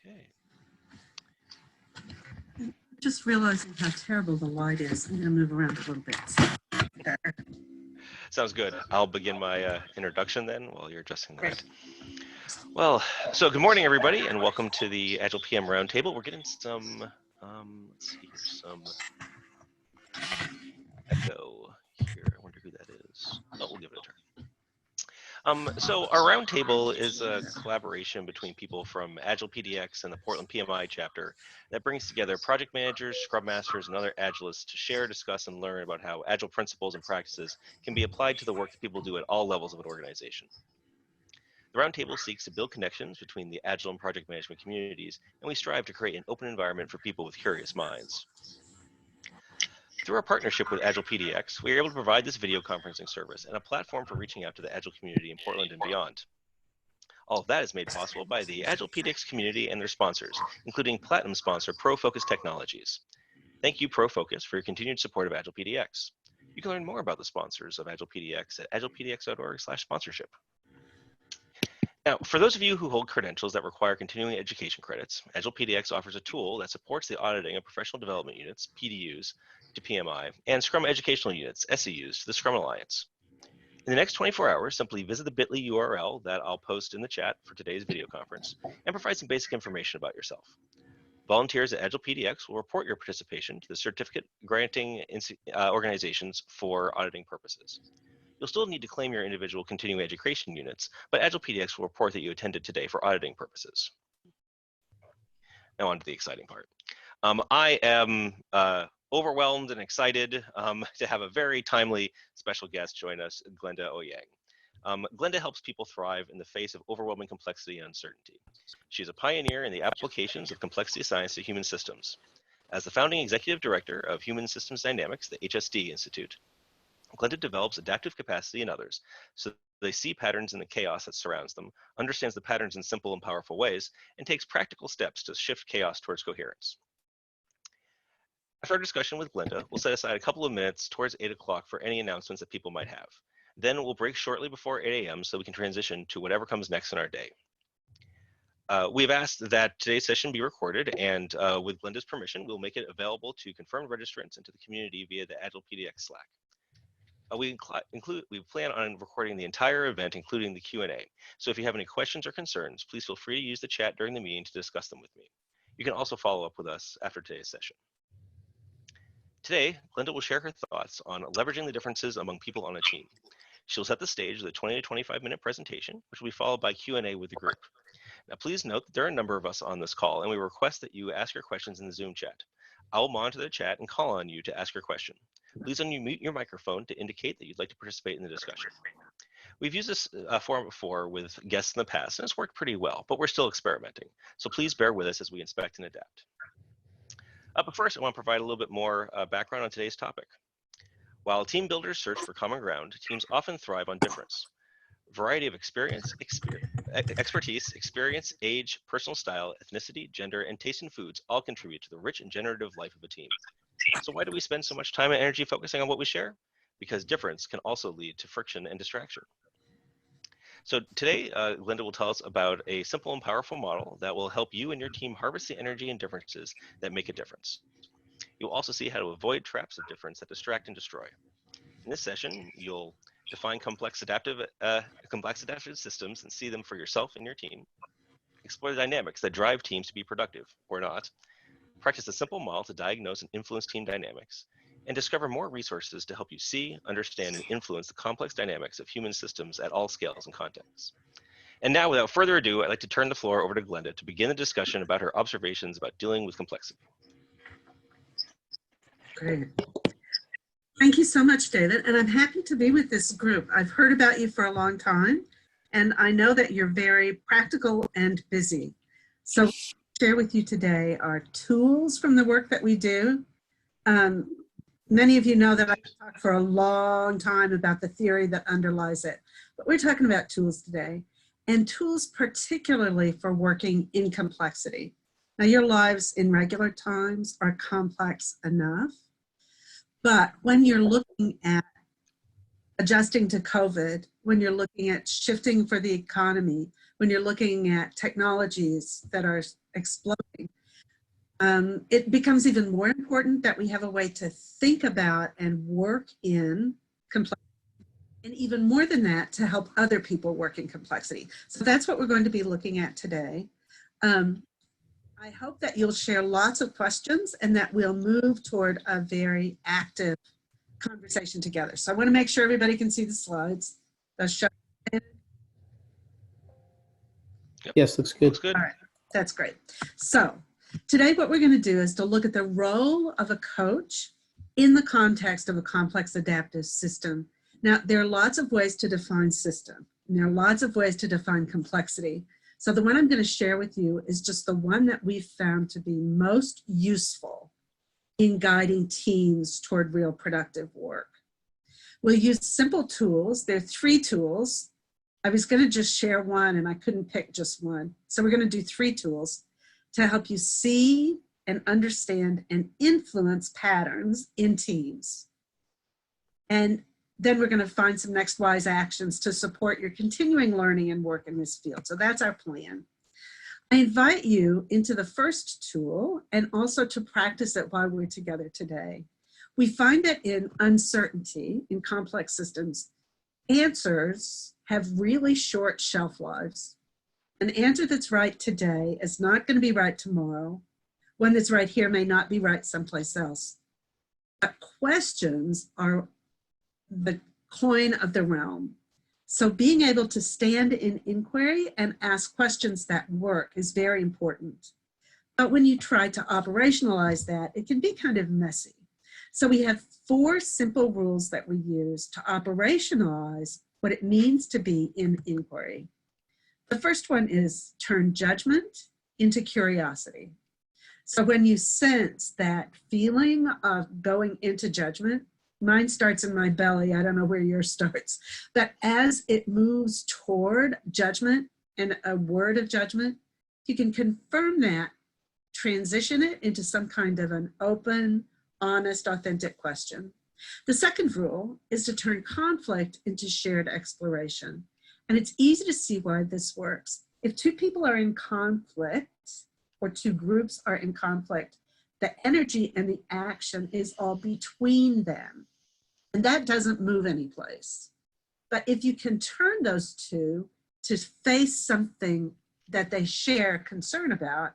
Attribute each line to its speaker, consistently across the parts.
Speaker 1: Okay.
Speaker 2: Just realizing how terrible the light is. I'm going to move around a little bit.
Speaker 1: Sounds good. I'll begin my introduction then while you're adjusting that.
Speaker 2: Great.
Speaker 1: Well, so good morning, everybody, and welcome to the Agile PM Roundtable. We're getting some, let's see here, some echo here. I wonder who that is. Oh, we'll give it a turn. So our roundtable is a collaboration between people from AgilePDX and the Portland PMI chapter that brings together project managers, Scrum Masters, and other Agilists to share, discuss, and learn about how Agile principles and practices can be applied to the work that people do at all levels of an organization. The roundtable seeks to build connections between the Agile and project management communities, and we strive to create an open environment for people with curious minds. Through our partnership with AgilePDX, we are able to provide this video conferencing service and a platform for reaching out to the Agile community in Portland and beyond. All of that is made possible by the AgilePDX community and their sponsors, including Platinum sponsor ProFocus Technologies. Thank you, ProFocus, for your continued support of AgilePDX. You can learn more about the sponsors of AgilePDX at agilepdx.org/sponsorship. Now, for those of you who hold credentials that require continuing education credits, AgilePDX offers a tool that supports the auditing of professional development units, PDUs, to PMI, and Scrum educational units, SEUs, to the Scrum Alliance. In the next 24 hours, simply visit the bit.ly URL that I'll post in the chat for today's video conference and provide some basic information about yourself. Volunteers at AgilePDX will report your participation to the certificate granting organizations for auditing purposes. You'll still need to claim your individual continuing education units, but AgilePDX will report that you attended today for auditing purposes. Now on to the exciting part. I am overwhelmed and excited to have a very timely special guest join us, Glenda Eoyang. Glenda helps people thrive in the face of overwhelming complexity and uncertainty. She's a pioneer in the applications of complexity science to human systems. As the founding executive director of Human Systems Dynamics, the HSD Institute, Glenda develops adaptive capacity in others so they see patterns in the chaos that surrounds them, understands the patterns in simple and powerful ways, and takes practical steps to shift chaos towards coherence. After our discussion with Glenda, we'll set aside a couple of minutes towards 8 o'clock for any announcements that people might have. Then we'll break shortly before 8 a.m. so we can transition to whatever comes next in our day. We've asked that today's session be recorded, and with Glenda's permission, we'll make it available to confirmed registrants and to the community via the AgilePDX Slack. We plan on recording the entire event, including the Q&A. So if you have any questions or concerns, please feel free to use the chat during the meeting to discuss them with me. You can also follow up with us after today's session. Today, Glenda will share her thoughts on leveraging the differences among people on a team. She'll set the stage with a 20 to 25 minute presentation, which will be followed by Q&A with the group. Now, please note that there are a number of us on this call, and we request that you ask your questions in the Zoom chat. I will monitor the chat and call on you to ask your question. Please unmute your microphone to indicate that you'd like to participate in the discussion. We've used this forum before with guests in the past, and it's worked pretty well, but we're still experimenting. So please bear with us as we inspect and adapt. But first, I want to provide a little bit more background on today's topic. While team builders search for common ground, teams often thrive on difference. Variety of expertise, experience, age, personal style, ethnicity, gender, and taste in foods all contribute to the rich and generative life of a team. So why do we spend so much time and energy focusing on what we share? Because difference can also lead to friction and distraction. So today, Glenda will tell us about a simple and powerful model that will help you and your team harvest the energy and differences that make a difference. You'll also see how to avoid traps of difference that distract and destroy. In this session, you'll define complex adaptive systems and see them for yourself and your team. Explore the dynamics that drive teams to be productive or not. Practice a simple model to diagnose and influence team dynamics, and discover more resources to help you see, understand, and influence the complex dynamics of human systems at all scales and contexts. And now, without further ado, I'd like to turn the floor over to Glenda to begin the discussion about her observations about dealing with complexity.
Speaker 2: Great. Thank you so much, David, and I'm happy to be with this group. I've heard about you for a long time, and I know that you're very practical and busy. So what I'll share with you today are tools from the work that we do. Many of you know that I've talked for a long time about the theory that underlies it, but we're talking about tools today, and tools particularly for working in complexity. Now, your lives in regular times are complex enough, but when you're looking at adjusting to COVID, when you're looking at shifting for the economy, when you're looking at technologies that are exploding, it becomes even more important that we have a way to think about and work in complexity. And even more than that, to help other people work in complexity. So that's what we're going to be looking at today. I hope that you'll share lots of questions and that we'll move toward a very active conversation together. So I want to make sure everybody can see the slides.
Speaker 1: Yep.
Speaker 3: Yes, looks good.
Speaker 1: Looks good.
Speaker 2: All right, that's great. So today what we're going to do is to look at the role of a coach in the context of a complex adaptive system. Now, there are lots of ways to define system, and there are lots of ways to define complexity. So the one I'm going to share with you is just the one that we've found to be most useful in guiding teams toward real productive work. We'll use simple tools. There are 3 tools. I was going to just share one and I couldn't pick just one. So we're going to do 3 tools to help you see and understand and influence patterns in teams. And then we're going to find some next wise actions to support your continuing learning and work in this field. So that's our plan. I invite you into the first tool and also to practice it while we're together today. We find that in uncertainty, in complex systems, answers have really short shelf lives. An answer that's right today is not going to be right tomorrow. One that's right here may not be right someplace else. But questions are the coin of the realm. So being able to stand in inquiry and ask questions that work is very important. But when you try to operationalize that, it can be kind of messy. So we have 4 simple rules that we use to operationalize what it means to be in inquiry. The first one is turn judgment into curiosity. So when you sense that feeling of going into judgment, mine starts in my belly, I don't know where yours starts, but as it moves toward judgment and a word of judgment, you can confirm that, transition it into some kind of an open, honest, authentic question. The second rule is to turn conflict into shared exploration. And it's easy to see why this works. If 2 people are in conflict or 2 groups are in conflict, the energy and the action is all between them. And that doesn't move anyplace. But if you can turn those 2 to face something that they share concern about,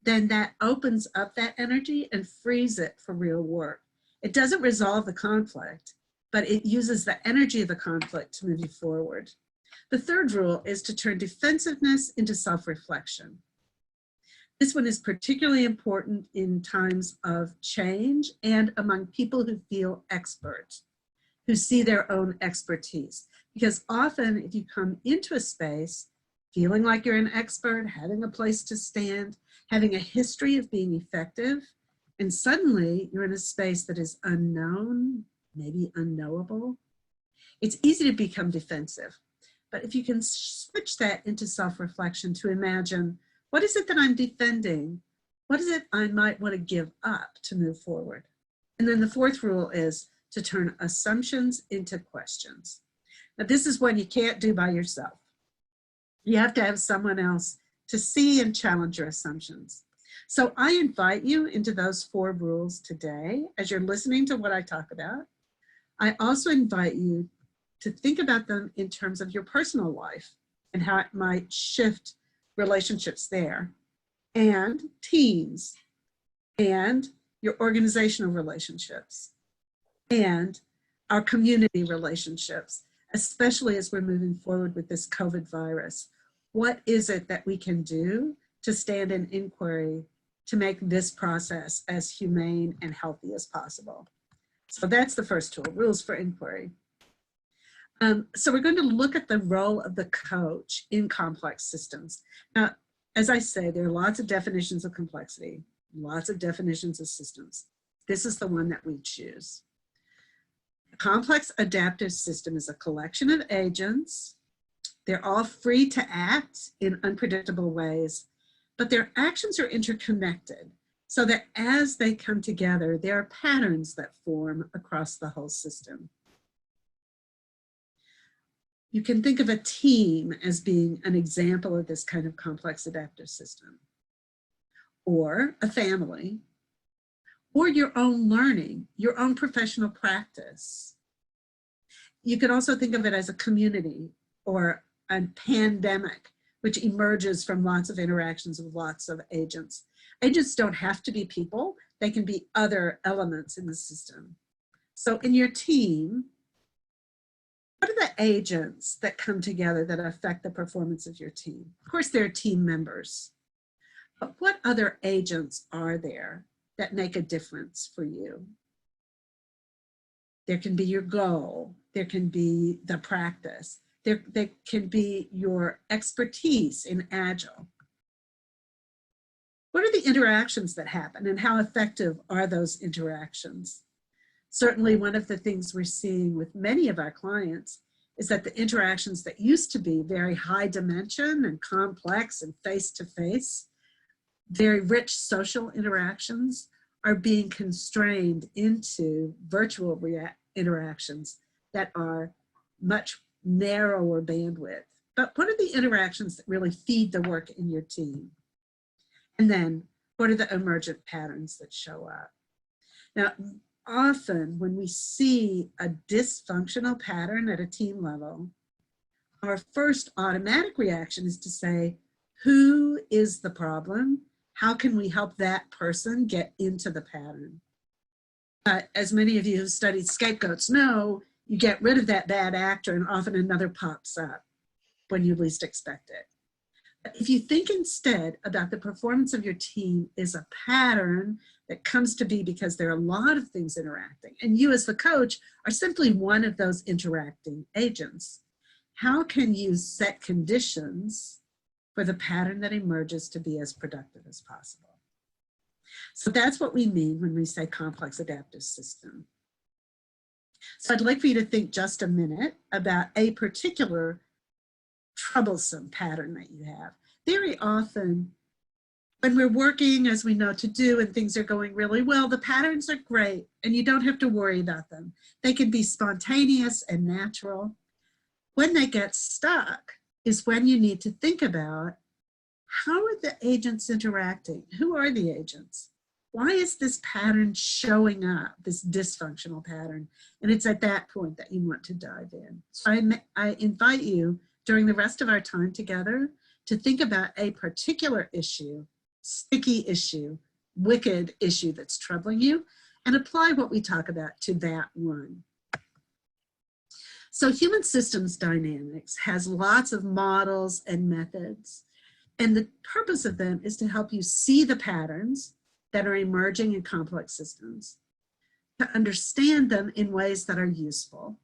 Speaker 2: then that opens up that energy and frees it for real work. It doesn't resolve the conflict, but it uses the energy of the conflict to move you forward. The third rule is to turn defensiveness into self-reflection. This one is particularly important in times of change and among people who feel expert, who see their own expertise. Because often if you come into a space feeling like you're an expert, having a place to stand, having a history of being effective, and suddenly you're in a space that is unknown, maybe unknowable, it's easy to become defensive. But if you can switch that into self-reflection to imagine, what is it that I'm defending? What is it I might want to give up to move forward? And then the fourth rule is to turn assumptions into questions. Now this is one you can't do by yourself. You have to have someone else to see and challenge your assumptions. So I invite you into those 4 rules today as you're listening to what I talk about. I also invite you to think about them in terms of your personal life and how it might shift relationships there, and teams, and your organizational relationships, and our community relationships, especially as we're moving forward with this COVID virus. What is it that we can do to stand in inquiry to make this process as humane and healthy as possible? So that's the first tool, rules for inquiry. So we're going to look at the role of the coach in complex systems. Now, as I say, there are lots of definitions of complexity, lots of definitions of systems. This is the one that we choose. A complex adaptive system is a collection of agents. They're all free to act in unpredictable ways, but their actions are interconnected so that as they come together, there are patterns that form across the whole system. You can think of a team as being an example of this kind of complex adaptive system, or a family, or your own learning, your own professional practice. You can also think of it as a community or a pandemic, which emerges from lots of interactions with lots of agents. Agents don't have to be people. They can be other elements in the system. So in your team, what are the agents that come together that affect the performance of your team? Of course, there are team members, but what other agents are there that make a difference for you? There can be your goal. There can be the practice. There can be your expertise in Agile. What are the interactions that happen and how effective are those interactions? Certainly one of the things we're seeing with many of our clients is that the interactions that used to be very high dimension and complex and face-to-face, very rich social interactions, are being constrained into virtual interactions that are much narrower bandwidth. But what are the interactions that really feed the work in your team? And then what are the emergent patterns that show up? Now, often when we see a dysfunctional pattern at a team level, our first automatic reaction is to say, who is the problem? How can we help that person get into the pattern? As many of you who've studied scapegoats know, you get rid of that bad actor and often another pops up when you least expect it. But if you think instead about the performance of your team is a pattern that comes to be because there are a lot of things interacting, and you as the coach are simply one of those interacting agents, how can you set conditions for the pattern that emerges to be as productive as possible? So that's what we mean when we say complex adaptive system. So I'd like for you to think just a minute about a particular troublesome pattern that you have. Very often, when we're working as we know to do and things are going really well, the patterns are great and you don't have to worry about them. They can be spontaneous and natural. When they get stuck is when you need to think about, how are the agents interacting? Who are the agents? Why is this pattern showing up, this dysfunctional pattern? And it's at that point that you want to dive in. So I invite you during the rest of our time together to think about a particular issue, sticky issue, wicked issue that's troubling you, and apply what we talk about to that one. So human systems dynamics has lots of models and methods, and the purpose of them is to help you see the patterns that are emerging in complex systems, to understand them in ways that are useful,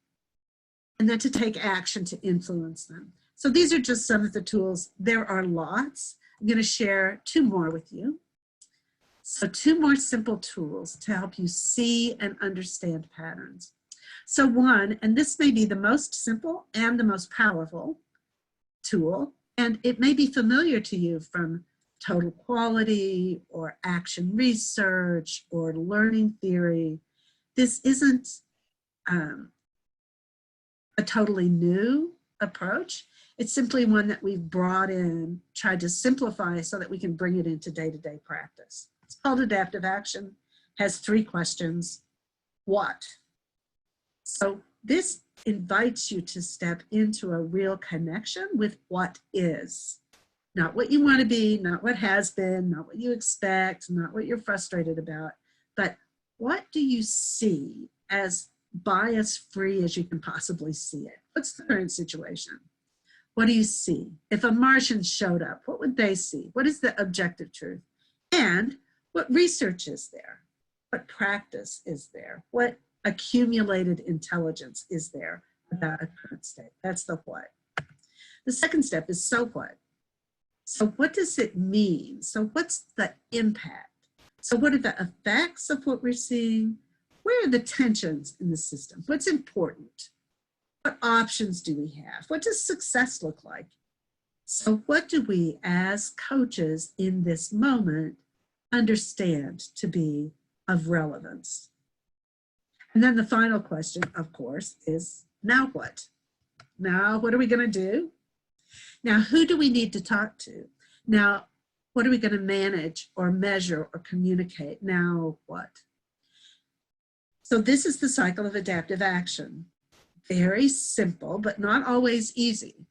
Speaker 2: and then to take action to influence them. So these are just some of the tools. There are lots. I'm going to share two more with you. So two more simple tools to help you see and understand patterns. So one, and this may be the most simple and the most powerful tool, and it may be familiar to you from total quality or action research or learning theory. This isn't a totally new approach. It's simply one that we've brought in, tried to simplify so that we can bring it into day-to-day practice. It's called adaptive action, has 3 questions. What? So this invites you to step into a real connection with what is. Not what you want to be, not what has been, not what you expect, not what you're frustrated about, but what do you see as bias-free as you can possibly see it? What's the current situation? What do you see? If a Martian showed up, what would they see? What is the objective truth? And what research is there? What practice is there? What accumulated intelligence is there about a current state? That's the what. The second step is so what? So what does it mean? So what's the impact? So what are the effects of what we're seeing? Where are the tensions in the system? What's important? What options do we have? What does success look like? So what do we as coaches in this moment understand to be of relevance? And then the final question, of course, is now what? Now, what are we going to do? Now, who do we need to talk to? Now, what are we going to manage or measure or communicate? Now, what? So this is the cycle of adaptive action. Very simple, but not always easy.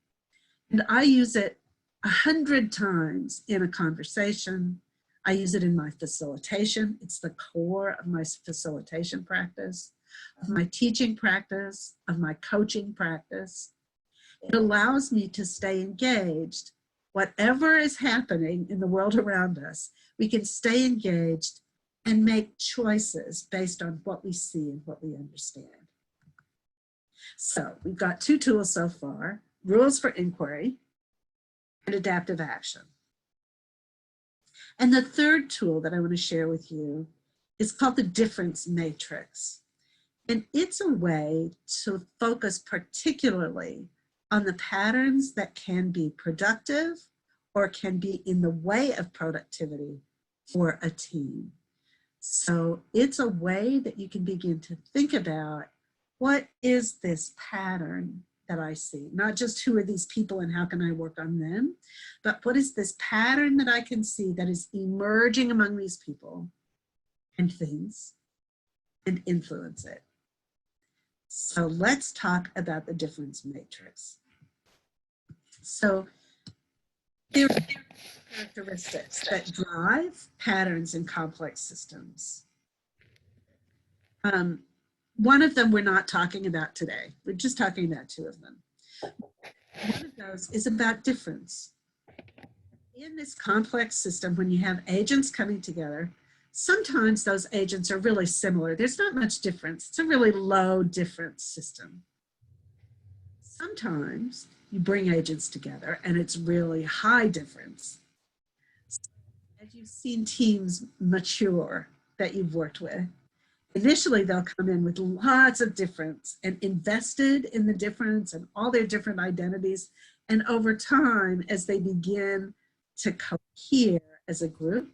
Speaker 2: And I use it 100 times in a conversation. I use it in my facilitation. It's the core of my facilitation practice, of my teaching practice, of my coaching practice. It allows me to stay engaged. Whatever is happening in the world around us, we can stay engaged and make choices based on what we see and what we understand. So we've got two tools so far: rules for inquiry and adaptive action. And the third tool that I want to share with you is called the difference matrix. And it's a way to focus particularly on the patterns that can be productive or can be in the way of productivity for a team. So it's a way that you can begin to think about, what is this pattern that I see? Not just who are these people and how can I work on them, but what is this pattern that I can see that is emerging among these people and things and influence it. So let's talk about the difference matrix. So there are characteristics that drive patterns in complex systems. One of them we're not talking about today. We're just talking about two of them. One of those is about difference. In this complex system, when you have agents coming together, sometimes those agents are really similar. There's not much difference. It's a really low difference system. Sometimes you bring agents together and it's really high difference. As you've seen teams mature that you've worked with, initially they'll come in with lots of difference and invested in the difference and all their different identities. And over time, as they begin to cohere as a group,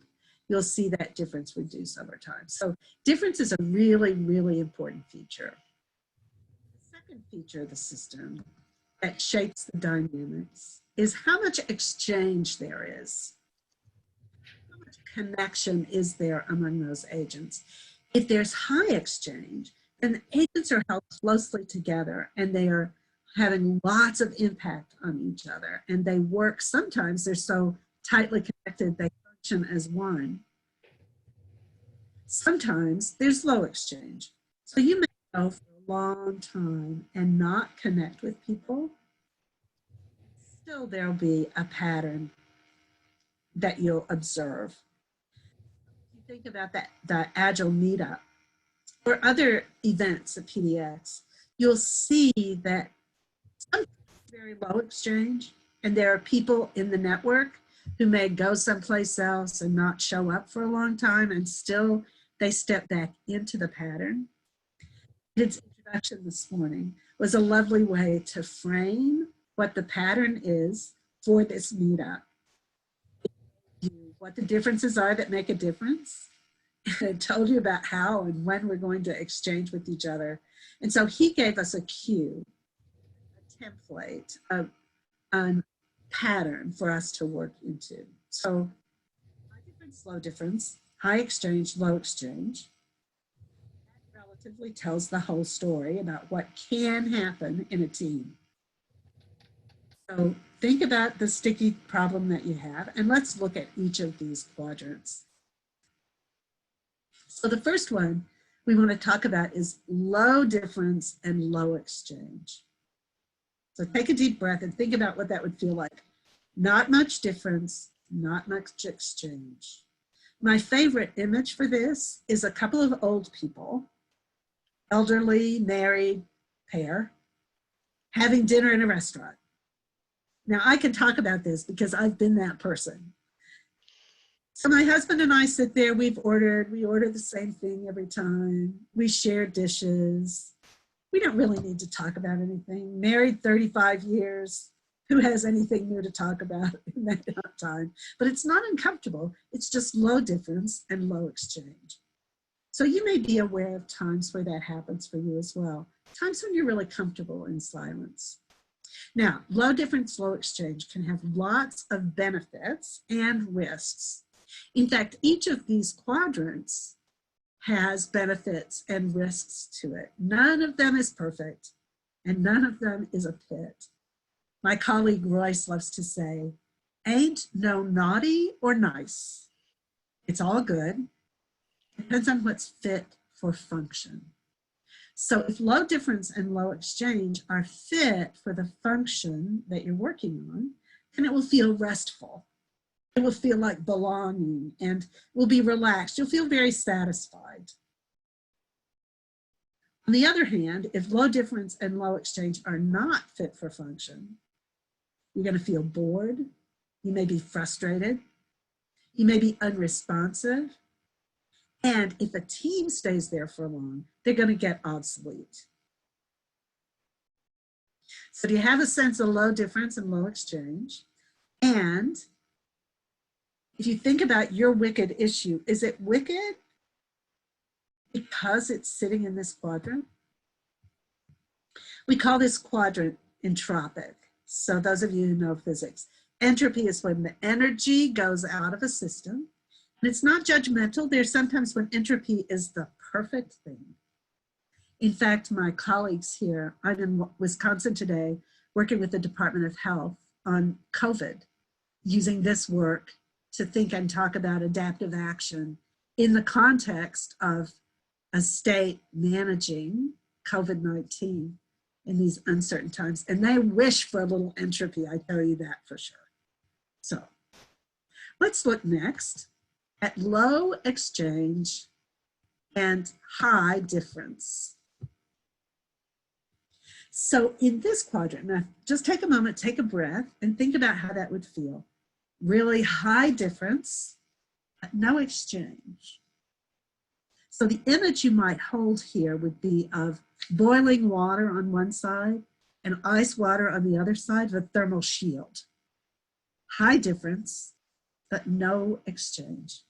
Speaker 2: you'll see that difference reduce over time. So difference is a really, really important feature. The second feature of the system that shapes the dynamics is how much exchange there is. How much connection is there among those agents? If there's high exchange, then the agents are held closely together and they are having lots of impact on each other. And they work, sometimes they're so tightly connected, they function as one. Sometimes there's low exchange. So you may go for a long time and not connect with people. Still there'll be a pattern that you'll observe. You think about the Agile meetup or other events at PDX, you'll see that sometimes very low exchange, and there are people in the network who may go someplace else and not show up for a long time, and still they step back into the pattern. Its introduction this morning was a lovely way to frame what the pattern is for this meetup. What the differences are that make a difference. And it told you about how and when we're going to exchange with each other. And so he gave us a cue, a template, a pattern for us to work into. So high difference, low difference, high exchange, low exchange. That relatively tells the whole story about what can happen in a team. So think about the sticky problem that you have, and let's look at each of these quadrants. So the first one we want to talk about is low difference and low exchange. So take a deep breath and think about what that would feel like. Not much difference, not much exchange. My favorite image for this is a couple of old people, elderly, married pair, having dinner in a restaurant. Now I can talk about this because I've been that person. So my husband and I sit there, we order the same thing every time. We share dishes. We don't really need to talk about anything. Married 35 years, who has anything new to talk about in that time? But it's not uncomfortable. It's just low difference and low exchange. So you may be aware of times where that happens for you as well. Times when you're really comfortable in silence. Now, low difference, low exchange can have lots of benefits and risks. In fact, each of these quadrants has benefits and risks to it. None of them is perfect, and none of them is a pit. My colleague Royce loves to say, ain't no naughty or nice. It's all good. Depends on what's fit for function. So if low difference and low exchange are fit for the function that you're working on, then it will feel restful. It will feel like belonging and will be relaxed. You'll feel very satisfied. On the other hand, if low difference and low exchange are not fit for function, you're going to feel bored. You may be frustrated. You may be unresponsive. And if a team stays there for long, they're going to get obsolete. So do you have a sense of low difference and low exchange? And if you think about your wicked issue, is it wicked because it's sitting in this quadrant? We call this quadrant entropic. So those of you who know physics, entropy is when the energy goes out of a system. And it's not judgmental. There's sometimes when entropy is the perfect thing. In fact, my colleagues here, I'm in Wisconsin today, working with the Department of Health on COVID, using this work to think and talk about adaptive action in the context of a state managing COVID-19 in these uncertain times. And they wish for a little entropy, I tell you that for sure. So let's look next at low exchange and high difference. So in this quadrant, now just take a moment, take a breath, and think about how that would feel. Really high difference, but no exchange. So the image you might hold here would be of boiling water on one side and ice water on the other side of a thermal shield. High difference, but no exchange.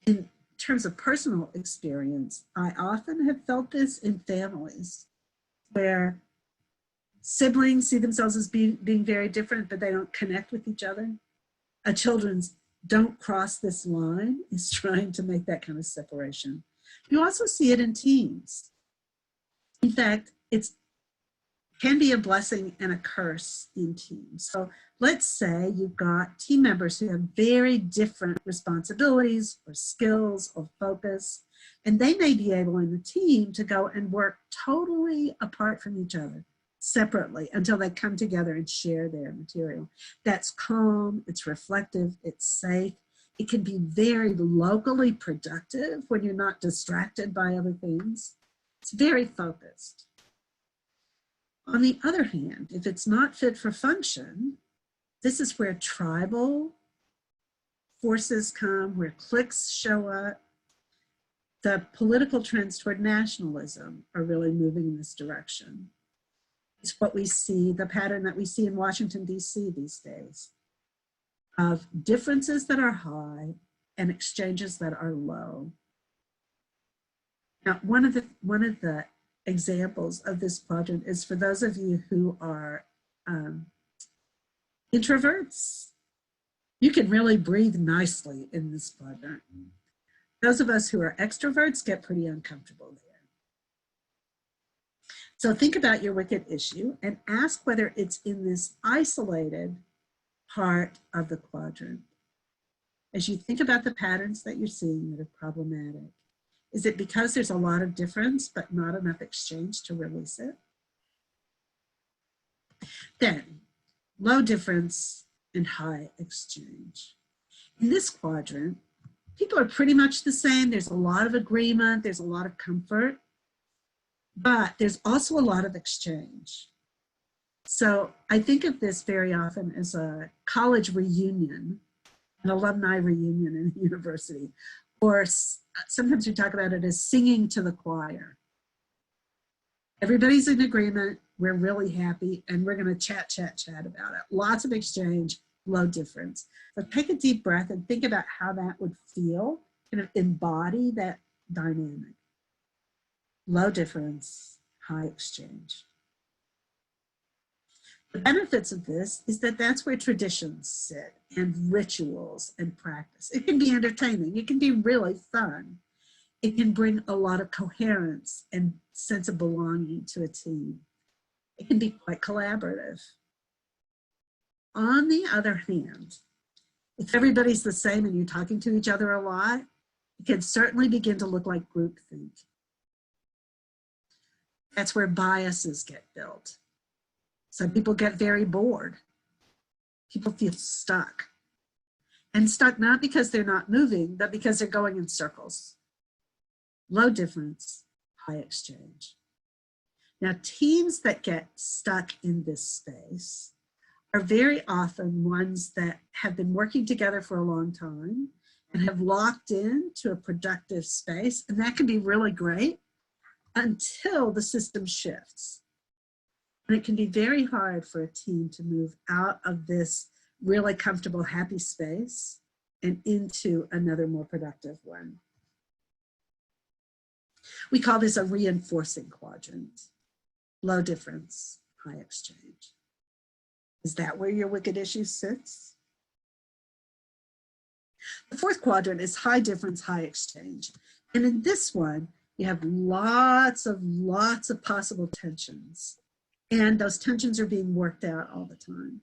Speaker 2: In terms of personal experience, I often have felt this in families where siblings see themselves as being very different, but they don't connect with each other. A children's don't cross this line is trying to make that kind of separation. You also see it in teams. In fact, it can be a blessing and a curse in teams. So let's say you've got team members who have very different responsibilities or skills or focus, and they may be able in the team to go and work totally apart from each other, separately, until they come together and share their material. That's calm, it's reflective, it's safe. It can be very locally productive when you're not distracted by other things. It's very focused. On the other hand, if it's not fit for function, this is where tribal forces come, where cliques show up. The political trends toward nationalism are really moving in this direction. It's what we see, the pattern that we see in Washington, D.C. these days, of differences that are high and exchanges that are low. Now, one of the examples of this quadrant is for those of you who are introverts. You can really breathe nicely in this quadrant. Those of us who are extroverts get pretty uncomfortable there. So think about your wicked issue and ask whether it's in this isolated part of the quadrant. As you think about the patterns that you're seeing that are problematic, is it because there's a lot of difference but not enough exchange to release it? Then, low difference and high exchange. In this quadrant, people are pretty much the same. There's a lot of agreement, there's a lot of comfort, but there's also a lot of exchange. So I think of this very often as a college reunion, an alumni reunion in a university, or sometimes we talk about it as singing to the choir. Everybody's in agreement, we're really happy, and we're gonna chat about it. Lots of exchange, low difference. So take a deep breath and think about how that would feel, kind of embody that dynamic. low difference, high exchange. The benefits of this is that that's where traditions sit and rituals and practice. It can be entertaining. It can be really fun. It can bring a lot of coherence and sense of belonging to a team. It can be quite collaborative. On the other hand, if everybody's the same and you're talking to each other a lot, it can certainly begin to look like groupthink. That's where biases get built. Some people get very bored. People feel stuck. And stuck not because they're not moving, but because they're going in circles. Low difference, high exchange. Now, teams that get stuck in this space are very often ones that have been working together for a long time and have locked into a productive space, and that can be really great until the system shifts. And it can be very hard for a team to move out of this really comfortable, happy space and into another more productive one. We call this a reinforcing quadrant. Low difference, high exchange. Is that where your wicked issue sits? The fourth quadrant is high difference, high exchange. And in this one, you have lots of possible tensions. And those tensions are being worked out all the time.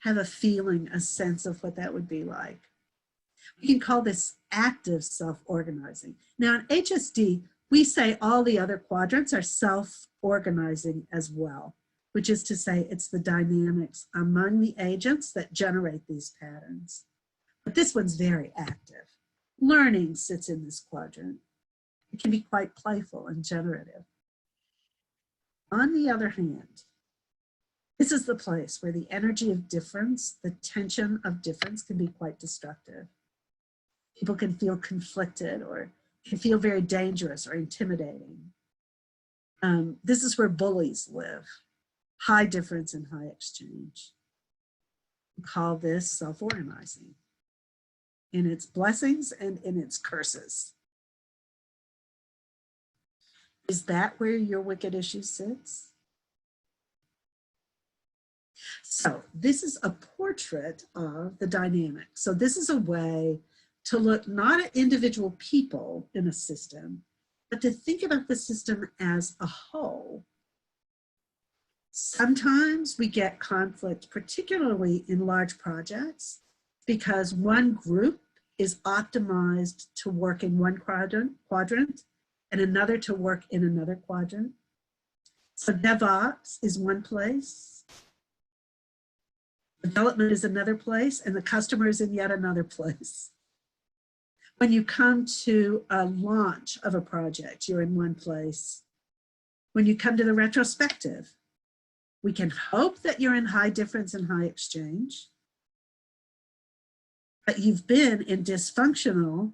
Speaker 2: Have a feeling, a sense of what that would be like. We can call this active self-organizing. Now in HSD, we say all the other quadrants are self-organizing as well, which is to say it's the dynamics among the agents that generate these patterns. But this one's very active. Learning sits in this quadrant. It can be quite playful and generative. On the other hand, this is the place where the energy of difference, the tension of difference can be quite destructive. People can feel conflicted or can feel very dangerous or intimidating. This is where bullies live. High difference and high exchange. We call this self-organizing in its blessings and in its curses. Is that where your wicked issue sits? So this is a portrait of the dynamic. So this is a way to look not at individual people in a system, but to think about the system as a whole. Sometimes we get conflict, particularly in large projects, because one group is optimized to work in one quadrant and another to work in another quadrant. So DevOps is one place, development is another place, and the customer is in yet another place. When you come to a launch of a project, you're in one place. When you come to the retrospective, we can hope that you're in high difference and high exchange, but you've been in dysfunctional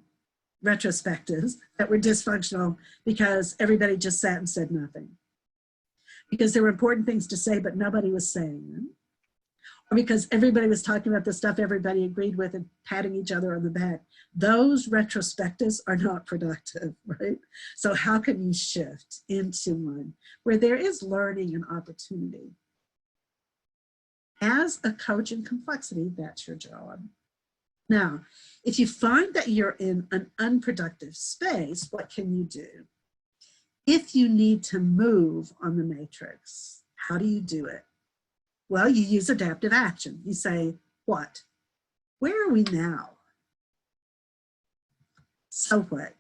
Speaker 2: retrospectives that were dysfunctional because everybody just sat and said nothing. Because there were important things to say, but nobody was saying them. Or because everybody was talking about the stuff everybody agreed with and patting each other on the back. Those retrospectives are not productive, right? So how can you shift into one where there is learning and opportunity? As a coach in complexity, that's your job. Now, if you find that you're in an unproductive space, what can you do? If you need to move on the matrix, how do you do it? Well, you use adaptive action. You say, what? Where are we now? So what?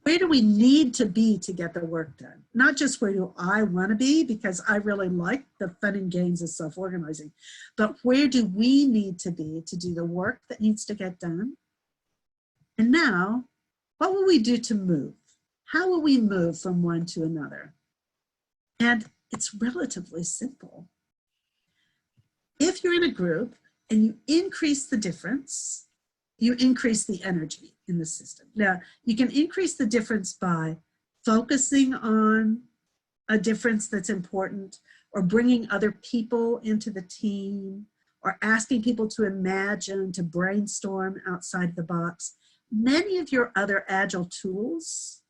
Speaker 2: Where do we need to be to get the work done? Not just where do I want to be, because I really like the fun and games of self-organizing, but where do we need to be to do the work that needs to get done? And now, what will we do to move? How will we move from one to another? And it's relatively simple. If you're in a group and you increase the difference, you increase the energy in the system. Now, you can increase the difference by focusing on a difference that's important, or bringing other people into the team, or asking people to imagine, to brainstorm outside the box. many of your other Agile tools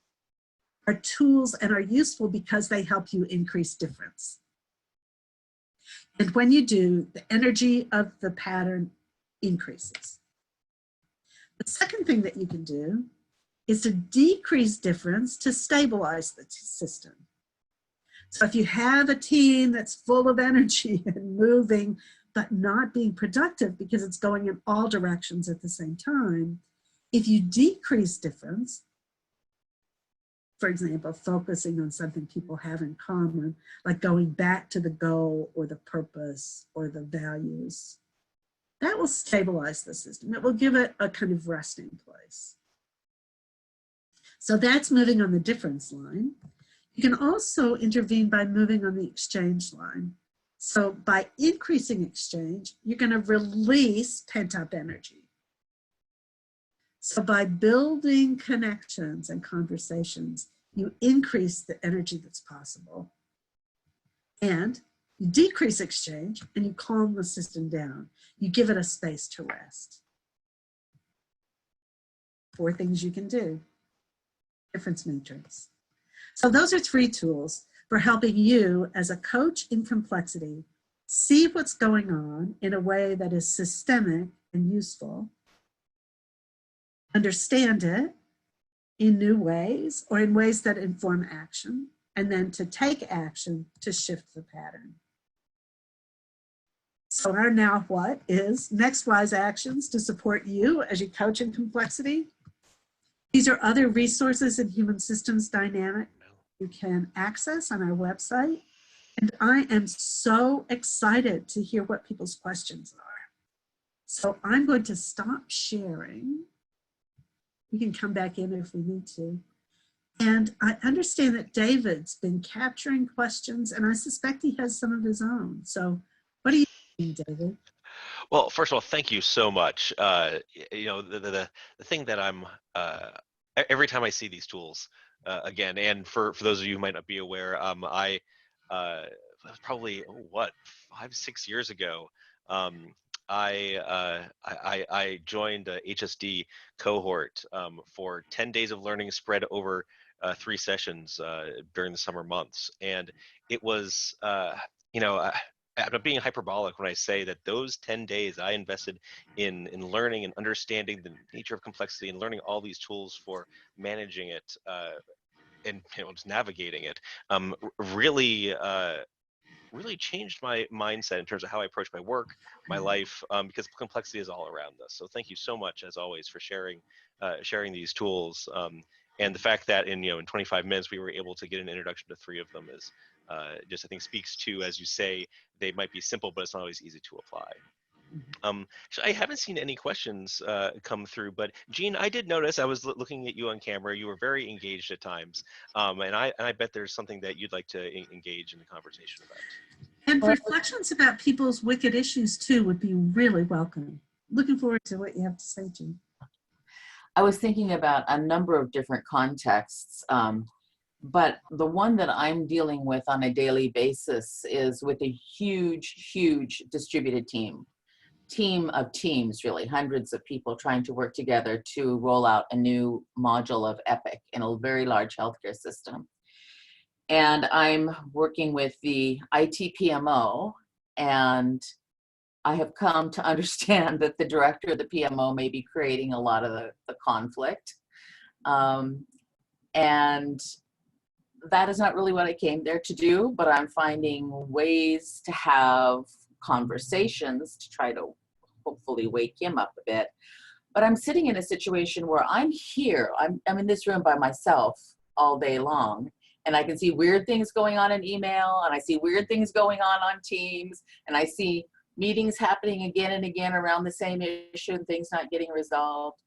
Speaker 2: are tools and are useful because they help you increase difference. And when you do, the energy of the pattern increases. The second thing that you can do is to decrease difference to stabilize the system. So if you have a team that's full of energy and moving, but not being productive because it's going in all directions at the same time, if you decrease difference, for example, focusing on something people have in common, like going back to the goal or the purpose or the values, that will stabilize the system. It will give it a kind of resting place. So that's moving on the difference line. You can also intervene by moving on the exchange line. So by increasing exchange, you're going to release pent-up energy. So by building connections and conversations, you increase the energy that's possible. And you decrease exchange and you calm the system down. You give it a space to rest. 4 things you can do. Difference matrix. So those are 3 tools for helping you as a coach in complexity see what's going on in a way that is systemic and useful, understand it in new ways or in ways that inform action, and then to take action to shift the pattern. So our now what is next wise actions to support you as you coach in complexity. These are other resources in human systems dynamic you can access on our website. And I am so excited to hear what people's questions are. So I'm going to stop sharing. We can come back in if we need to. And I understand that David's been capturing questions, and I suspect he has some of his own. So what do you think, David?
Speaker 1: Well, first of all, thank you so much. You know, the thing that I'm, every time I see these tools, again, and for those of you who might not be aware, I probably, what, 5-6 years ago, I joined a HSD cohort for 10 days of learning spread over 3 sessions during the summer months. And it was, you know, I'm not being hyperbolic when I say that those 10 days I invested in learning and understanding the nature of complexity and learning all these tools for managing it and, you know, just navigating it, really changed my mindset in terms of how I approach my work, my life, because complexity is all around us. So thank you so much, as always, for sharing these tools. And the fact that in 25 minutes we were able to get an introduction to 3 of them is just, I think, speaks to, as you say, they might be simple, but it's not always easy to apply. So I haven't seen any questions come through, but Jean, I did notice, I was looking at you on camera, you were very engaged at times, and I bet there's something that you'd like to engage in the conversation about.
Speaker 2: And reflections about people's wicked issues too would be really welcome. Looking forward to what you have to say, Jean.
Speaker 3: I was thinking about a number of different contexts, but the one that I'm dealing with on a daily basis is with a huge distributed team of teams, really, hundreds of people trying to work together to roll out a new module of Epic in a very large healthcare system. And I'm working with the IT PMO, and I have come to understand that the director of the PMO may be creating a lot of the conflict. And that is not really what I came there to do, but I'm finding ways to have conversations to try to hopefully wake him up a bit. But I'm sitting in a situation where I'm here, I'm in this room by myself all day long, and I can see weird things going on in email, and I see weird things going on Teams, and I see meetings happening again and again around the same issue and things not getting resolved.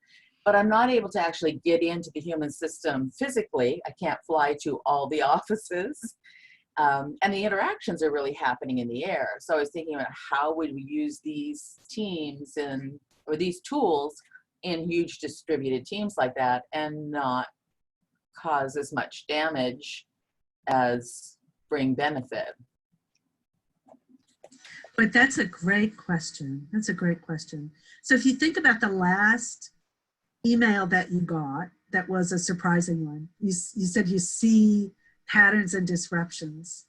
Speaker 3: But I'm not able to actually get into the human system physically. I can't fly to all the offices. And the interactions are really happening in the air. So I was thinking about how would we use these teams or these tools in huge distributed teams like that and not cause as much damage as bring benefit.
Speaker 2: But that's a great question. That's a great question. So if you think about the last email that you got that was a surprising one. You said you see patterns and disruptions.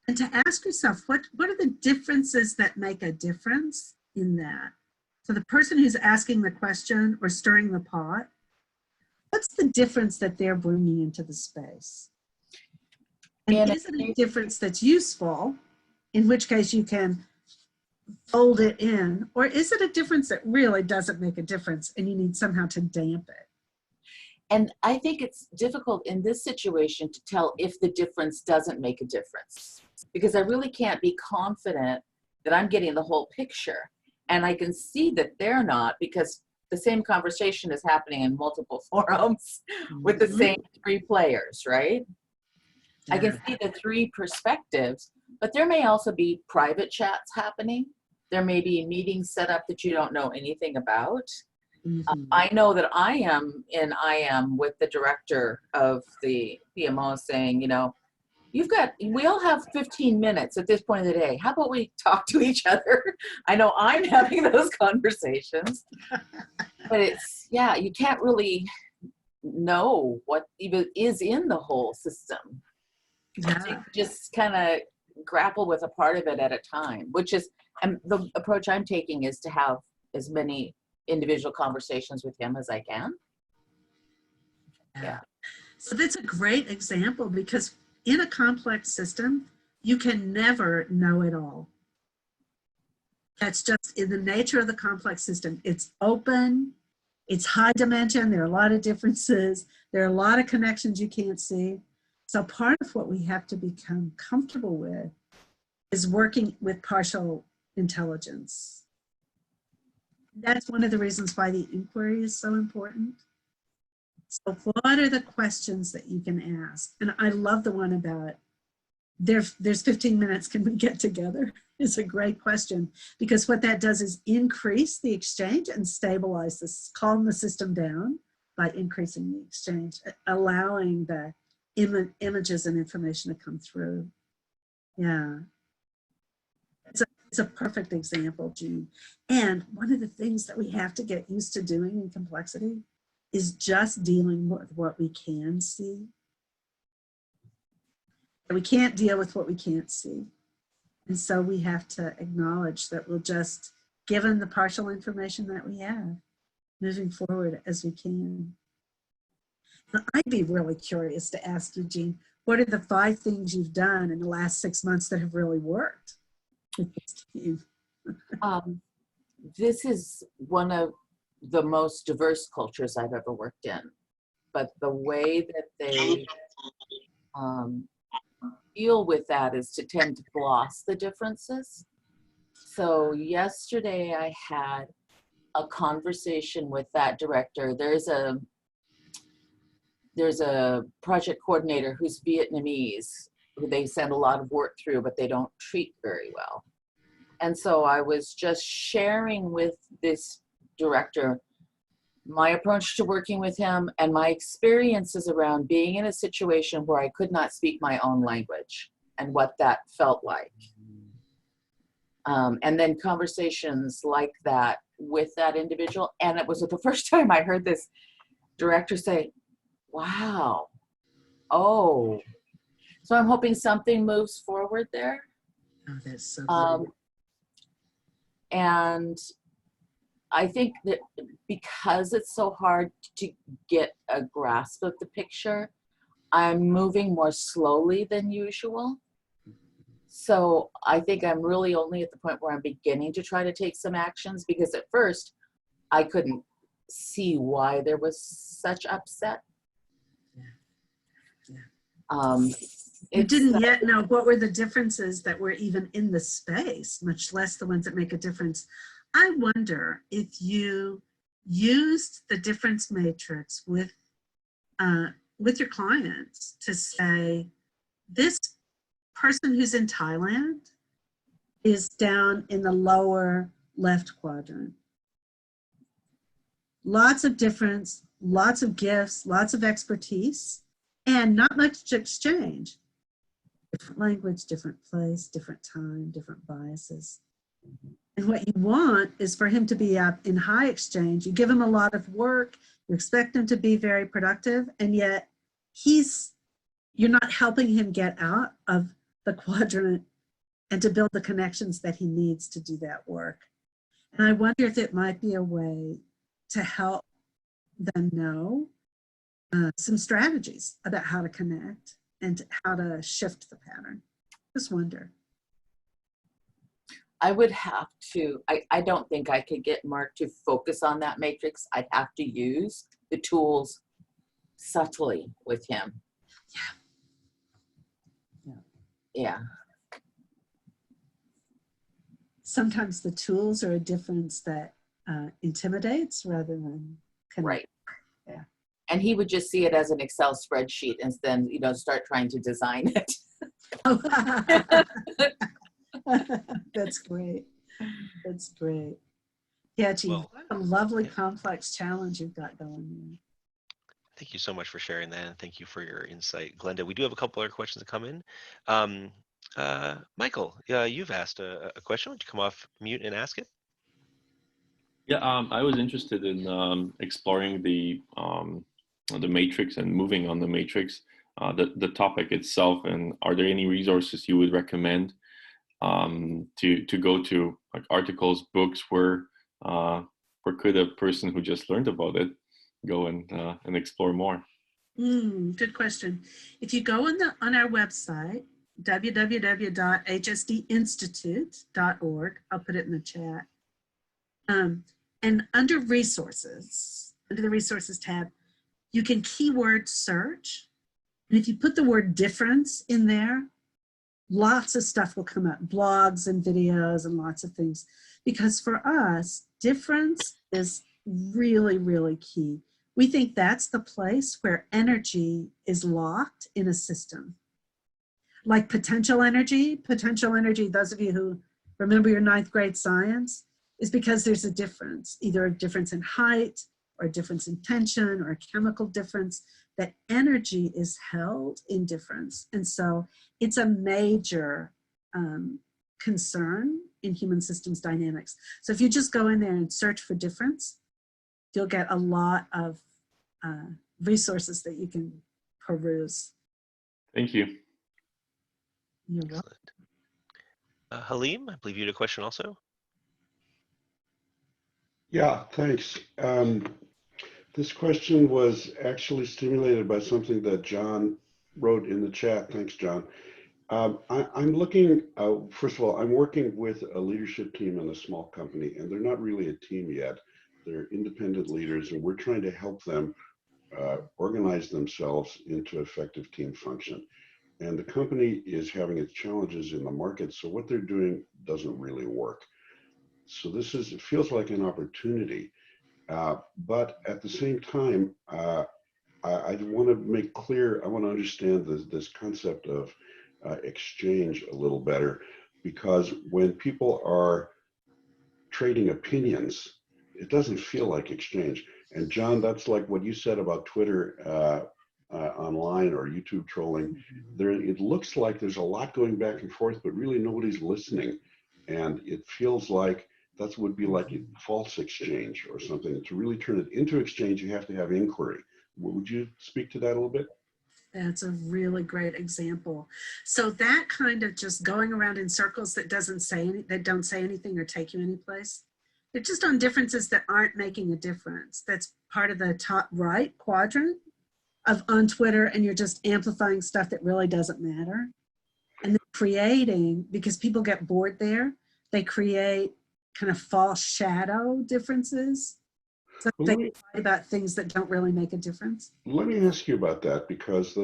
Speaker 2: And to ask yourself, what are the differences that make a difference in that? So the person who's asking the question or stirring the pot, what's the difference that they're bringing into the space? And is it a difference that's useful, in which case you can fold it in, or is it a difference that really doesn't make a difference and you need somehow to damp it?
Speaker 3: And I think it's difficult in this situation to tell if the difference doesn't make a difference, because I really can't be confident that I'm getting the whole picture. And I can see that they're not, because the same conversation is happening in multiple forums with the same 3 players, right? Yeah. I can see the 3 perspectives, but there may also be private chats happening. There may be meetings set up that you don't know anything about. I know that I am with the director of the PMO saying, you know, we all have 15 minutes at this point of the day. How about we talk to each other? I know I'm having those conversations, but it's, yeah, you can't really know what even is in the whole system.
Speaker 2: Yeah.
Speaker 3: So you just kind of grapple with a part of it at a time, which is, and the approach I'm taking is to have as many individual conversations with him as I can. Yeah.
Speaker 2: So that's a great example, because in a complex system, you can never know it all. That's just in the nature of the complex system. It's open, it's high dimension, there are a lot of differences, there are a lot of connections you can't see. So part of what we have to become comfortable with is working with partial intelligence. That's one of the reasons why the inquiry is so important. So what are the questions that you can ask? And I love the one about there's 15 minutes, can we get together? It's a great question, because what that does is increase the exchange and stabilize this, calm the system down by increasing the exchange, allowing the images and information to come through. Yeah. It's a perfect example, Jean. And one of the things that we have to get used to doing in complexity is just dealing with what we can see. We can't deal with what we can't see. And so we have to acknowledge that we'll just, given the partial information that we have, moving forward as we can. Now, I'd be really curious to ask you, Jean, what are the 5 things you've done in the last 6 months that have really worked with this team?
Speaker 3: This is one of the most diverse cultures I've ever worked in, but the way that they deal with that is to tend to gloss the differences. So yesterday I had a conversation with that director. There's a project coordinator who's Vietnamese, who they send a lot of work through, but they don't treat very well. And so I was just sharing with this director my approach to working with him and my experiences around being in a situation where I could not speak my own language and what that felt like. And then conversations like that with that individual. And it was the first time I heard this director say, wow, oh. So I'm hoping something moves forward there.
Speaker 2: Oh, that's so good.
Speaker 3: And I think that because it's so hard to get a grasp of the picture, I'm moving more slowly than usual. So I think I'm really only at the point where I'm beginning to try to take some actions, because at first I couldn't see why there was such upset.
Speaker 2: You didn't yet know what were the differences that were even in the space, much less the ones that make a difference. I wonder if you used the difference matrix with your clients to say, this person who's in Thailand is down in the lower left quadrant. Lots of difference, lots of gifts, lots of expertise, and not much exchange. Different language, different place, different time, different biases. And what you want is for him to be up in high exchange. You give him a lot of work, you expect him to be very productive, and yet you're not helping him get out of the quadrant and to build the connections that he needs to do that work. And I wonder if it might be a way to help them know some strategies about how to connect and how to shift the pattern. Just wonder.
Speaker 3: I would have to, I don't think I could get Mark to focus on that matrix. I'd have to use the tools subtly with him. Yeah.
Speaker 2: Sometimes the tools are a difference that intimidates rather than connect.
Speaker 3: Right.
Speaker 2: Yeah.
Speaker 3: And he would just see it as an Excel spreadsheet and then, start trying to design it.
Speaker 2: That's great. That's great. Yeah, Chief,
Speaker 1: Well,
Speaker 2: what a lovely, complex challenge you've got going there.
Speaker 1: thank you so much for sharing that, and thank you for your insight, Glenda. We do have a couple other questions that come in. Michael, you've asked a question. Would you come off mute and ask it?
Speaker 4: Yeah, I was interested in exploring the matrix and moving on the matrix, the topic itself, and are there any resources you would recommend to go to, like articles, books, where could a person who just learned about it go and explore more?
Speaker 2: Good question. If you go on our website, www.hsdinstitute.org, I'll put it in the chat. And under resources, under the resources tab, you can keyword search. And if you put the word difference in there, lots of stuff will come up, blogs and videos and lots of things. Because for us, difference is really, really key. We think that's the place where energy is locked in a system. Like potential energy, those of you who remember your 9th grade science, is because there's a difference, either a difference in height or a difference in tension or a chemical difference, that energy is held in difference. And so it's a major concern in human systems dynamics. So if you just go in there and search for difference, you'll get a lot of resources that you can peruse.
Speaker 4: Thank you.
Speaker 2: You're welcome.
Speaker 1: Halim, I believe you had a question also.
Speaker 5: Yeah, thanks. This question was actually stimulated by something that John wrote in the chat. Thanks, John. I'm looking, first of all, I'm working with a leadership team in a small company, and they're not really a team yet. They're independent leaders, and we're trying to help them organize themselves into effective team function. And the company is having its challenges in the market, so what they're doing doesn't really work. So it feels like an opportunity, but at the same time, I want to make clear, I want to understand this concept of exchange a little better, because when people are trading opinions, it doesn't feel like exchange. And John, that's like what you said about Twitter online or YouTube trolling. It looks like there's a lot going back and forth, but really nobody's listening. And it feels like that would be like a false exchange or something. To really turn it into exchange, you have to have inquiry. Would you speak to that a little bit?
Speaker 2: That's a really great example. So that kind of just going around in circles that don't say anything or take you anyplace. They're just on differences that aren't making a difference. That's part of the top right quadrant on Twitter, and you're just amplifying stuff that really doesn't matter. And then creating, because people get bored there, they create kind of false shadow differences. So they fight about things that don't really make a difference.
Speaker 5: Let me ask you about that, because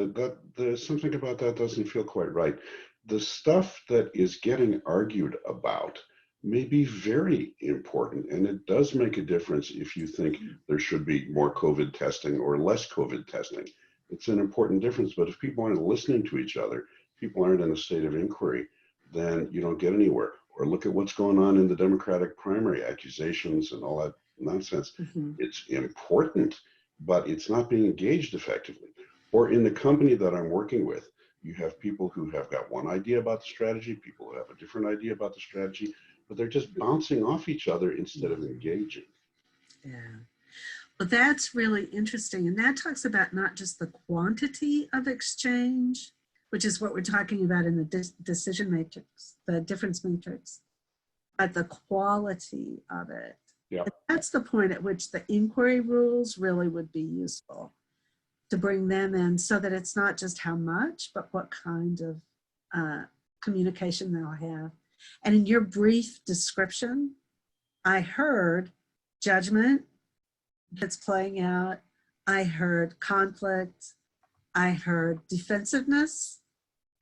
Speaker 5: there's something about that doesn't feel quite right. The stuff that is getting argued about may be very important, and it does make a difference if you think there should be more COVID testing or less COVID testing. It's an important difference, but if people aren't listening to each other, people aren't in a state of inquiry, then you don't get anywhere. Or look at what's going on in the Democratic primary, accusations and all that nonsense. It's important, but it's not being engaged effectively. Or in the company that I'm working with, you have people who have got one idea about the strategy, people who have a different idea about the strategy. but they're just bouncing off each other instead of engaging.
Speaker 2: Yeah. Well, that's really interesting. And that talks about not just the quantity of exchange, which is what we're talking about in the decision matrix, the difference matrix, but the quality of it.
Speaker 5: Yeah.
Speaker 2: And that's the point at which the inquiry rules really would be useful, to bring them in so that it's not just how much, but what kind of communication they'll have. And in your brief description, I heard judgment that's playing out. I heard conflict. I heard defensiveness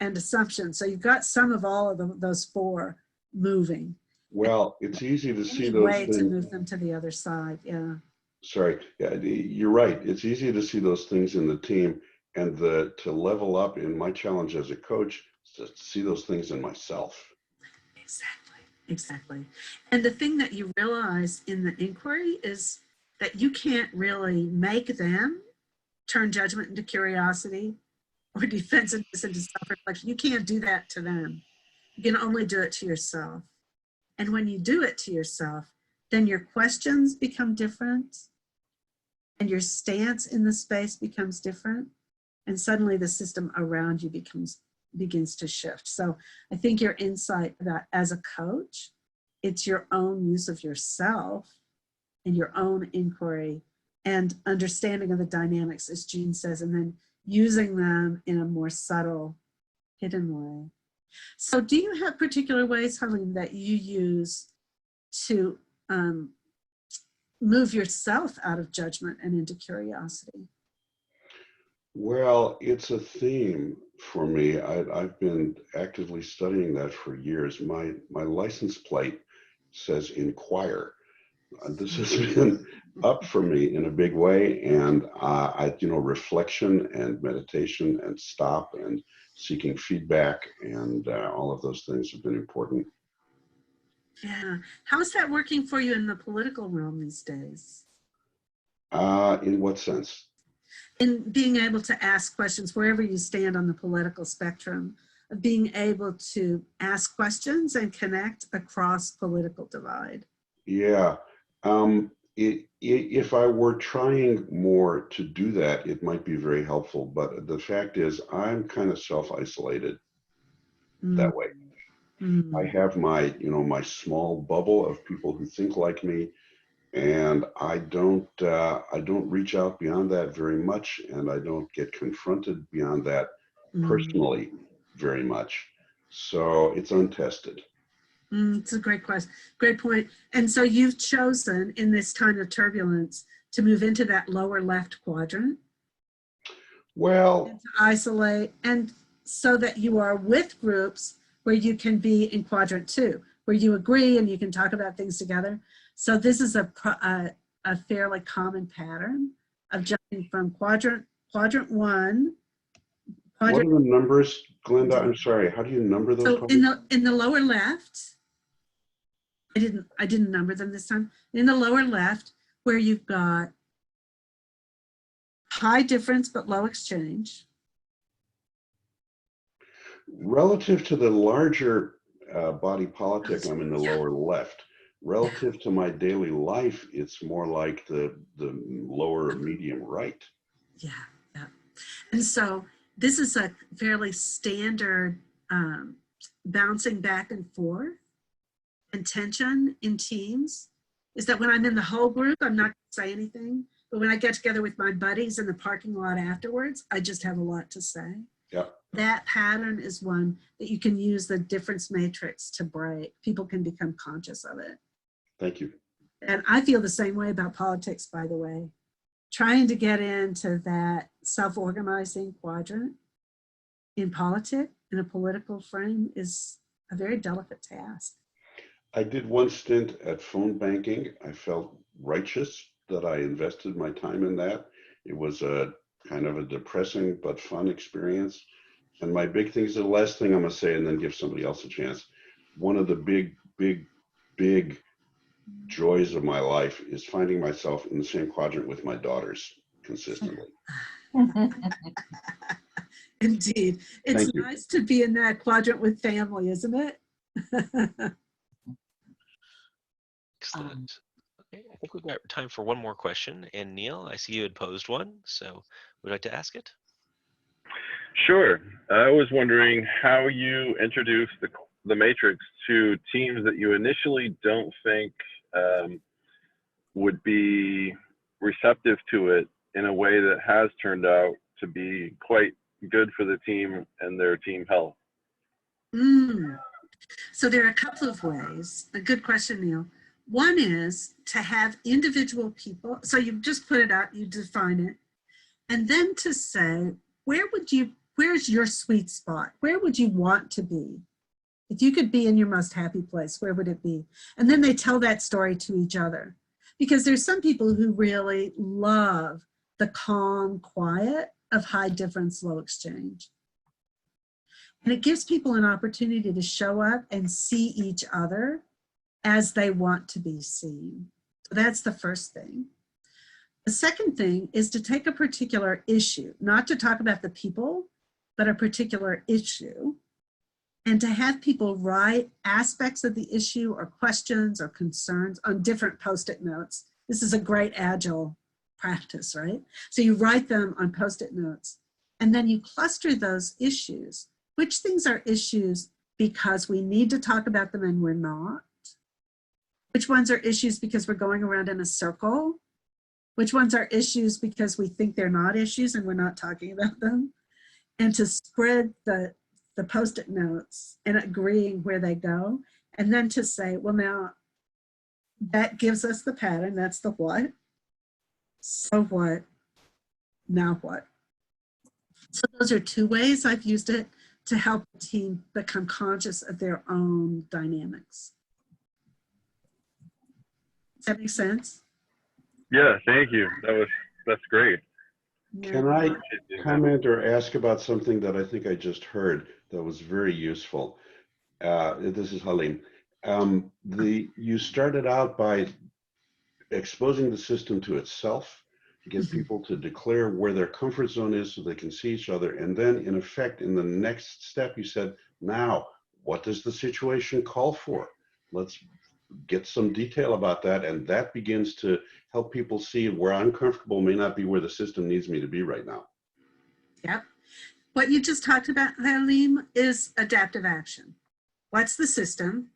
Speaker 2: and assumption. So you've got some of all of those four moving.
Speaker 5: Well, it's easy to see
Speaker 2: Any
Speaker 5: those
Speaker 2: way
Speaker 5: things.
Speaker 2: to move them to the other side. Yeah.
Speaker 5: Sorry, yeah, you're right. It's easy to see those things in the team, and to level up in my challenge as a coach is to see those things in myself.
Speaker 2: Exactly. Exactly. And the thing that you realize in the inquiry is that you can't really make them turn judgment into curiosity or defensiveness into self-reflection. You can't do that to them. You can only do it to yourself. And when you do it to yourself, then your questions become different and your stance in the space becomes different. And suddenly the system around you begins to shift. So I think your insight that as a coach, it's your own use of yourself and your own inquiry and understanding of the dynamics, as Jean says, and then using them in a more subtle, hidden way. So do you have particular ways, Harleen, that you use to move yourself out of judgment and into curiosity?
Speaker 5: Well, it's a theme for me. I've been actively studying that for years. My license plate says inquire. This has been up for me in a big way, and reflection and meditation and stop and seeking feedback and all of those things have been important.
Speaker 2: Yeah. How is that working for you in the political realm these days?
Speaker 5: In what sense?
Speaker 2: In being able to ask questions wherever you stand on the political spectrum, of being able to ask questions and connect across political divide.
Speaker 5: Yeah. If I were trying more to do that, it might be very helpful. But the fact is, I'm kind of self-isolated that way. I have my, my small bubble of people who think like me, and I don't reach out beyond that very much, and I don't get confronted beyond that personally very much. So it's untested.
Speaker 2: It's a great question, great point. And so you've chosen in this time of turbulence to move into that lower left quadrant.
Speaker 5: Well,
Speaker 2: and to isolate, and so that you are with groups where you can be in quadrant 2, where you agree and you can talk about things together. So this is a fairly common pattern of jumping from quadrant 1.
Speaker 5: What are the numbers, Glenda? I'm sorry. How do you number those?
Speaker 2: So in the lower left, I didn't number them this time. In the lower left, where you've got high difference but low exchange.
Speaker 5: Relative to the larger body politic, I'm in the lower left. Relative to my daily life, it's more like the lower medium right.
Speaker 2: Yeah. And so this is a fairly standard bouncing back and forth and tension in teams, is that when I'm in the whole group, I'm not going to say anything. But when I get together with my buddies in the parking lot afterwards, I just have a lot to say.
Speaker 5: Yeah.
Speaker 2: That pattern is one that you can use the difference matrix to break. People can become conscious of it.
Speaker 5: Thank you.
Speaker 2: And I feel the same way about politics, by the way. Trying to get into that self-organizing quadrant in politics, in a political frame, is a very delicate task.
Speaker 5: I did one stint at phone banking. I felt righteous that I invested my time in that. It was a kind of a depressing but fun experience. And my big thing is the last thing I'm gonna say and then give somebody else a chance. One of the big joys of my life is finding myself in the same quadrant with my daughters consistently.
Speaker 2: Indeed. It's nice to be in that quadrant with family, isn't it?
Speaker 1: Excellent. Okay, I think we've got time for one more question. And Neil, I see you had posed one, so would you like to ask it?
Speaker 6: Sure. I was wondering how you introduce the matrix to teams that you initially don't think would be receptive to it in a way that has turned out to be quite good for the team and their team health.
Speaker 2: So there are a couple of ways. A good question, Neil. One is to have individual people. So you just put it out, you define it, and then to say, where's your sweet spot? Where would you want to be? If you could be in your most happy place, where would it be? And then they tell that story to each other. Because there's some people who really love the calm quiet of high difference, low exchange. And it gives people an opportunity to show up and see each other as they want to be seen. So that's the first thing. The second thing is to take a particular issue, not to talk about the people, but a particular issue, and to have people write aspects of the issue or questions or concerns on different Post-it notes. This is a great Agile practice, right? So you write them on Post-it notes, and then you cluster those issues. Which things are issues because we need to talk about them and we're not? Which ones are issues because we're going around in a circle? Which ones are issues because we think they're not issues and we're not talking about them? And to spread the Post-it notes and agreeing where they go. And then to say, well, now that gives us the pattern. That's the what. So what? Now what? So those are two ways I've used it to help the team become conscious of their own dynamics. Does that make sense?
Speaker 6: Yeah, thank you. That's great.
Speaker 5: Can I comment or ask about something that I think I just heard that was very useful? This is Halim. You started out by exposing the system to itself, to get people to declare where their comfort zone is so they can see each other. And then in effect, in the next step, you said, now, what does the situation call for? Let's get some detail about that. And that begins to help people see where I'm comfortable may not be where the system needs me to be right now.
Speaker 2: Yep. What you just talked about, Halim, is adaptive action. What's the system?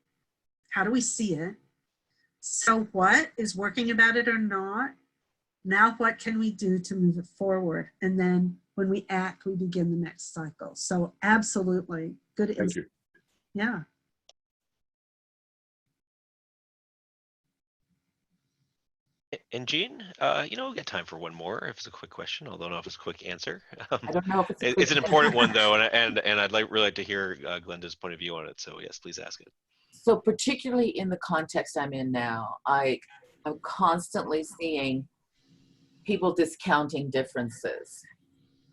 Speaker 2: How do we see it? So what is working about it or not? Now what can we do to move it forward? And then when we act, we begin the next cycle. So absolutely good.
Speaker 5: Thank you.
Speaker 2: Yeah.
Speaker 1: And Jean, we'll get time for one more if it's a quick question, although I don't know if it's a quick answer.
Speaker 3: I don't know if it's a quick
Speaker 1: It's an important one though, and I'd really like to hear Glenda's point of view on it. So yes, please ask it.
Speaker 3: So particularly in the context I'm in now, I'm constantly seeing people discounting differences.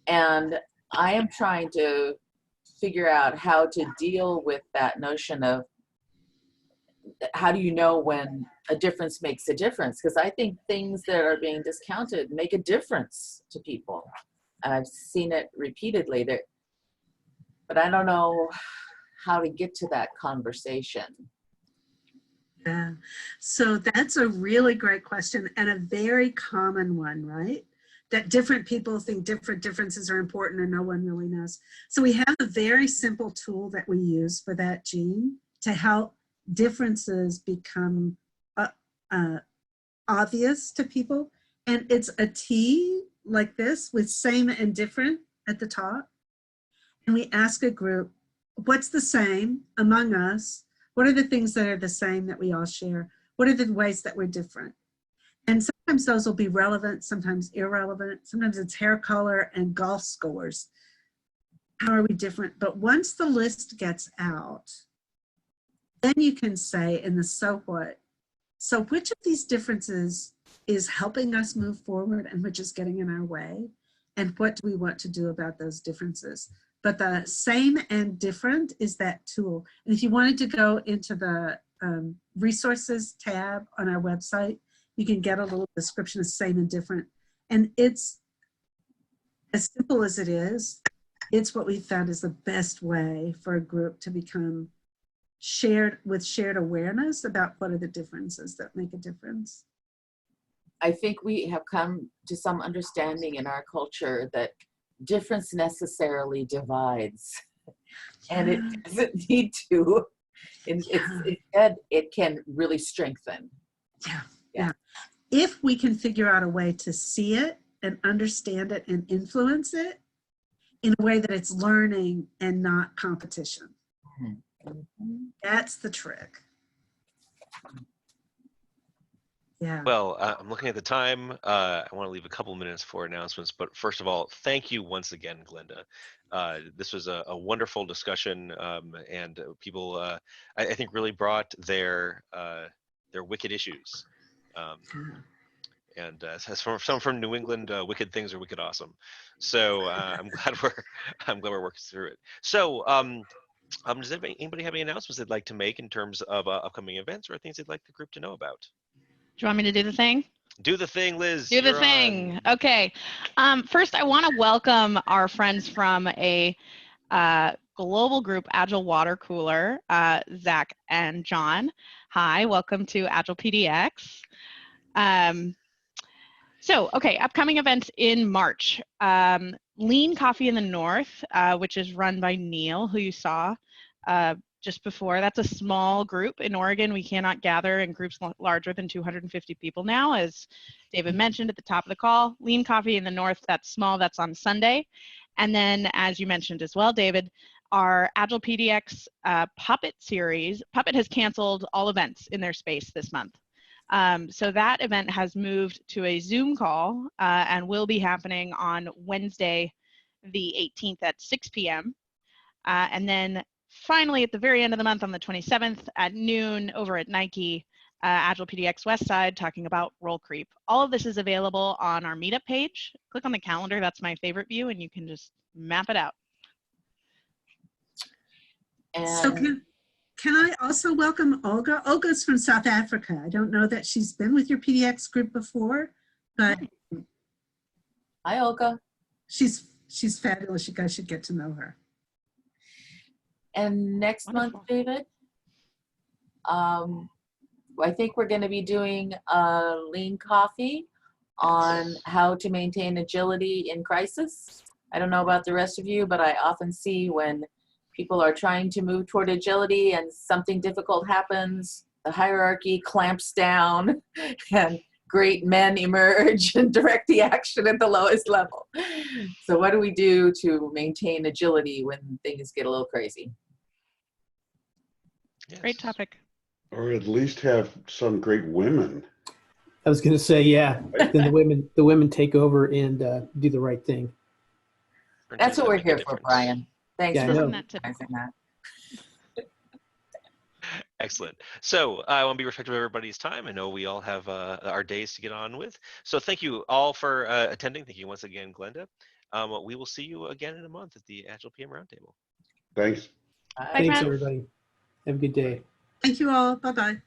Speaker 3: And I am trying to figure out how to deal with that notion of how do you know when a difference makes a difference? Because I think things that are being discounted make a difference to people. And I've seen it repeatedly, but I don't know how to get to that conversation.
Speaker 2: Yeah, so that's a really great question and a very common one, right? That different people think different differences are important and no one really knows. So we have a very simple tool that we use for that, Jean, to help differences become obvious to people. And it's a T like this with same and different at the top. And we ask a group, what's the same among us? What are the things that are the same that we all share? What are the ways that we're different? And sometimes those will be relevant, sometimes irrelevant. Sometimes it's hair color and golf scores. How are we different? But once the list gets out, then you can say in the so what, so which of these differences is helping us move forward and which is getting in our way? And what do we want to do about those differences? But the same and different is that tool. And if you wanted to go into the resources tab on our website, you can get a little description of same and different. And it's as simple as it is, it's what we found is the best way for a group to become shared awareness about what are the differences that make a difference.
Speaker 3: I think we have come to some understanding in our culture that difference necessarily divides, and it doesn't need to. Instead, it can really strengthen.
Speaker 2: Yeah. If we can figure out a way to see it and understand it and influence it in a way that it's learning and not competition. That's the trick. Yeah.
Speaker 1: Well, I'm looking at the time. I want to leave a couple minutes for announcements, but first of all, thank you once again, Glenda. This was a wonderful discussion, and people, I think, really brought their wicked issues. And as from New England, wicked things are wicked awesome. So I'm glad we're working through it. So does anybody have any announcements they'd like to make in terms of upcoming events or things they'd like the group to know about?
Speaker 7: Do you want me to do the thing?
Speaker 1: Do the thing, Liz.
Speaker 7: Do the thing. On. Okay. First, I want to welcome our friends from a global group, Agile Water Cooler, Zach and John. Hi, welcome to AgilePDX. Okay, upcoming events in March. Lean Coffee in the North, which is run by Neil, who you saw just before. That's a small group in Oregon. We cannot gather in groups larger than 250 people now, as David mentioned at the top of the call. Lean Coffee in the North, that's small, that's on Sunday. And then, as you mentioned as well, David, our AgilePDX Puppet series, Puppet has canceled all events in their space this month. So that event has moved to a Zoom call and will be happening on Wednesday, the 18th at 6 p.m. And then finally, at the very end of the month on the 27th at noon over at Nike, AgilePDX West Side, talking about role creep. All of this is available on our meetup page. Click on the calendar, that's my favorite view, and you can just map it out.
Speaker 3: And
Speaker 2: so can I also welcome Olga? Olga's from South Africa. I don't know that she's been with your PDX group before, but
Speaker 3: hi, Olga.
Speaker 2: She's fabulous. You guys should get to know her.
Speaker 3: And next month, David, I think we're going to be doing a lean coffee on how to maintain agility in crisis. I don't know about the rest of you, but I often see when people are trying to move toward agility and something difficult happens, the hierarchy clamps down and great men emerge and direct the action at the lowest level. So what do we do to maintain agility when things get a little crazy?
Speaker 1: Yes.
Speaker 7: Great topic.
Speaker 5: Or at least have some great women.
Speaker 8: I was going to say, yeah, then the women take over and do the right thing.
Speaker 3: That's what we're here for, Brian. Thanks for recognizing that.
Speaker 1: Excellent. So I want to be respectful of everybody's time. I know we all have our days to get on with. So thank you all for attending. Thank you once again, Glenda. We will see you again in a month at the Agile PM Roundtable.
Speaker 5: Thanks.
Speaker 3: Bye.
Speaker 8: Thanks, everybody. Have a good day.
Speaker 2: Thank you all. Bye-bye.